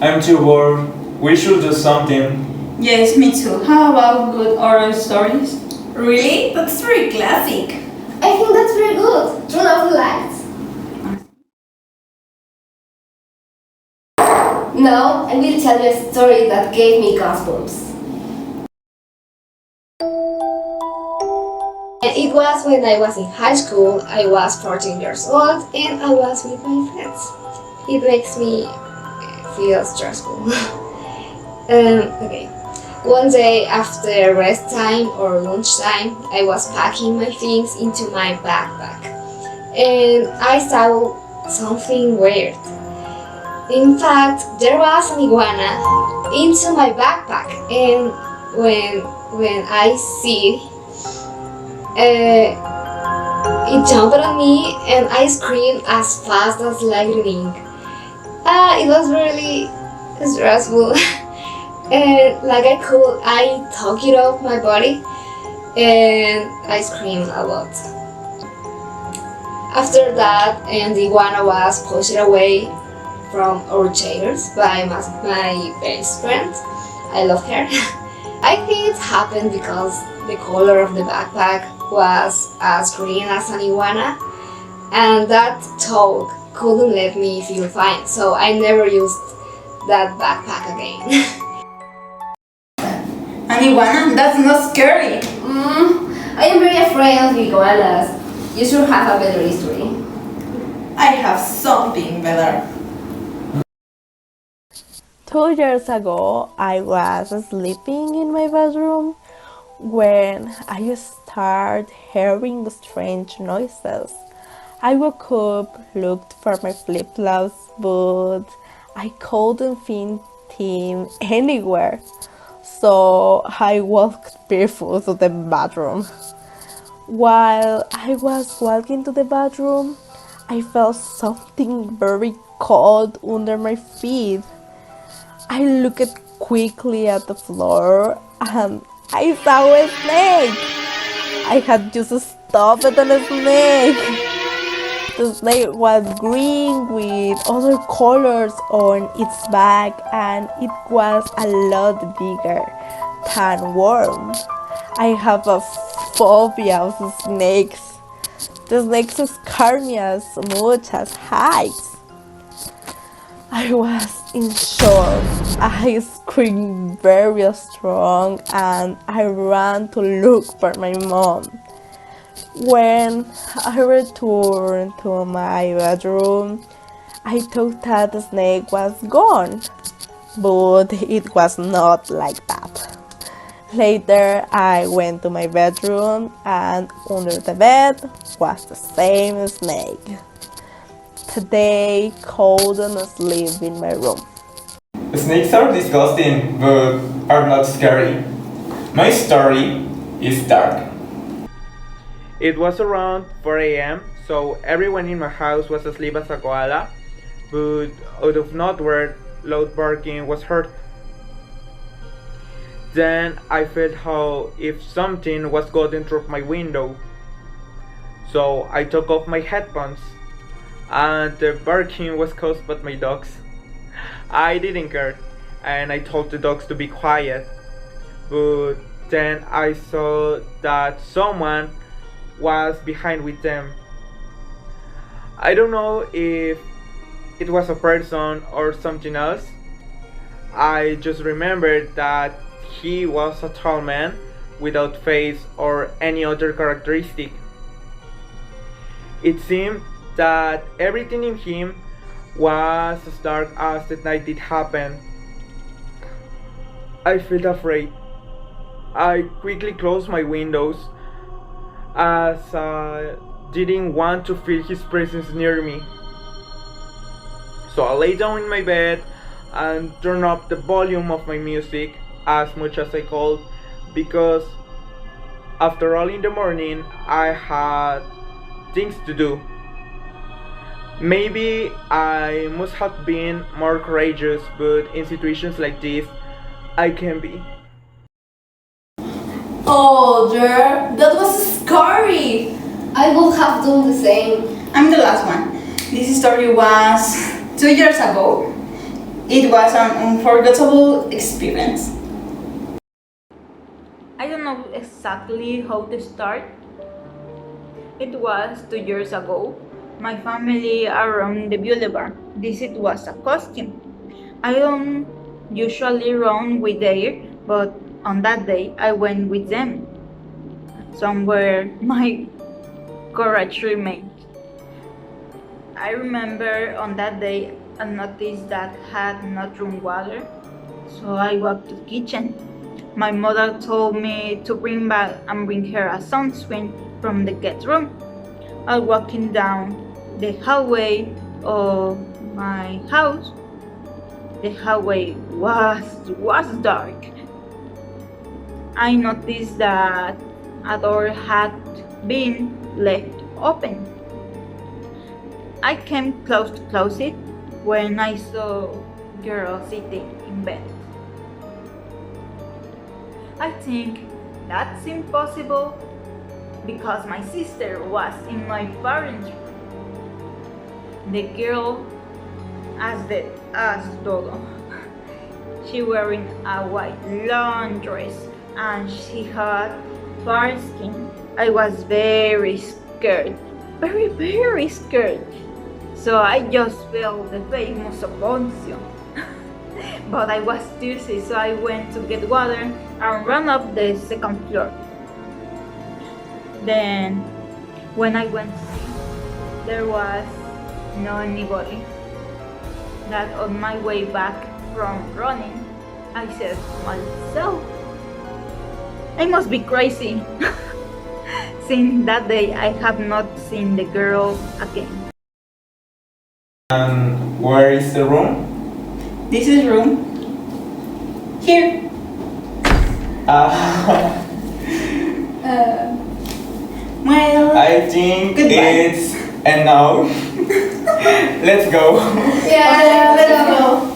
I'm too bored. We should do something. Yes, me too. How about good oral stories? Really? That's very classic. I think that's very good. Turn off the lights. Now, I will tell you a story that gave me goosebumps. It was when I was in high school. I was 14 years old and I was with my friends. It makes me feel stressful. Okay. One day after rest time or lunch time, I was packing my things into my backpack and I saw something weird. In fact, there was an iguana into my backpack, and when I see it jumped on me and I screamed as fast as lightning. It was really stressful. And like I took it off my body and I screamed a lot. After that, and the iguana was pushed away from our chairs by my best friend. I love her. I think it happened because the color of the backpack was as green as an iguana, and that talk couldn't let me feel fine, so I never used that backpack again. An iguana? That's not scary. I am very afraid of iguanas. You should have a better history. I have something better. 2 years ago, I was sleeping in my bedroom when I started hearing strange noises. I woke up, looked for my flip-flops, but I couldn't find them anywhere. So I walked barefoot to the bathroom. While I was walking to the bathroom, I felt something very cold under my feet. I looked quickly at the floor and I saw a snake. I had just stopped at a snake. The snake was green with other colors on its back and it was a lot bigger than worms. I have a phobia of snakes. The snakes scare me as much as heights. I was in shock. I screamed very strong and I ran to look for my mom. When I returned to my bedroom, I thought that the snake was gone, but it was not like that. Later, I went to my bedroom and under the bed was the same snake. Today, couldn't sleep in my room. Snakes are disgusting, but are not scary. My story is dark. It was around 4 a.m., so everyone in my house was asleep as a koala, but out of nowhere, loud barking was heard. Then I felt how if something was going through my window. So I took off my headphones, and the barking was caused by my dogs. I didn't care, and I told the dogs to be quiet. But then I saw that someone was behind with them. I don't know if it was a person or something else. I just remembered that he was a tall man without face or any other characteristic. It seemed that everything in him was as dark as the night it happened. I felt afraid. I quickly closed my windows as I didn't want to feel his presence near me. So I lay down in my bed and turned up the volume of my music as much as I could, because after all in the morning I had things to do. Maybe I must have been more courageous, but in situations like this, I can be. Oh, dear, that was scary. I would have done the same. I'm the last one. This story was 2 years ago. It was an unforgettable experience. I don't know exactly how to start. It was 2 years ago. My family around the boulevard. This it was a costume. I don't usually run with them, but on that day I went with them. Somewhere my courage remained. I remember on that day I noticed that had not run water, so I walked to the kitchen. My mother told me to bring back and bring her a sunscreen from the guest room. I walking down the hallway of my house. The hallway was dark. I noticed that a door had been left open. I came close to close it when I saw a girl sitting in bed. I think that's impossible because my sister was in my parents' room. The girl as todo. She wearing a white long dress and she had fair skin. I was very scared, very scared. So I just felt the famous opposition. But I was thirsty, so I went to get water and ran up the second floor. Then, when I went to see, there was no anybody. That on my way back from running, I said to myself, I must be crazy. Since that day, I have not seen the girl again. And where is the room? This is room. Here. Well, I think goodbye. it's enough. Let's go. Yeah, let's go.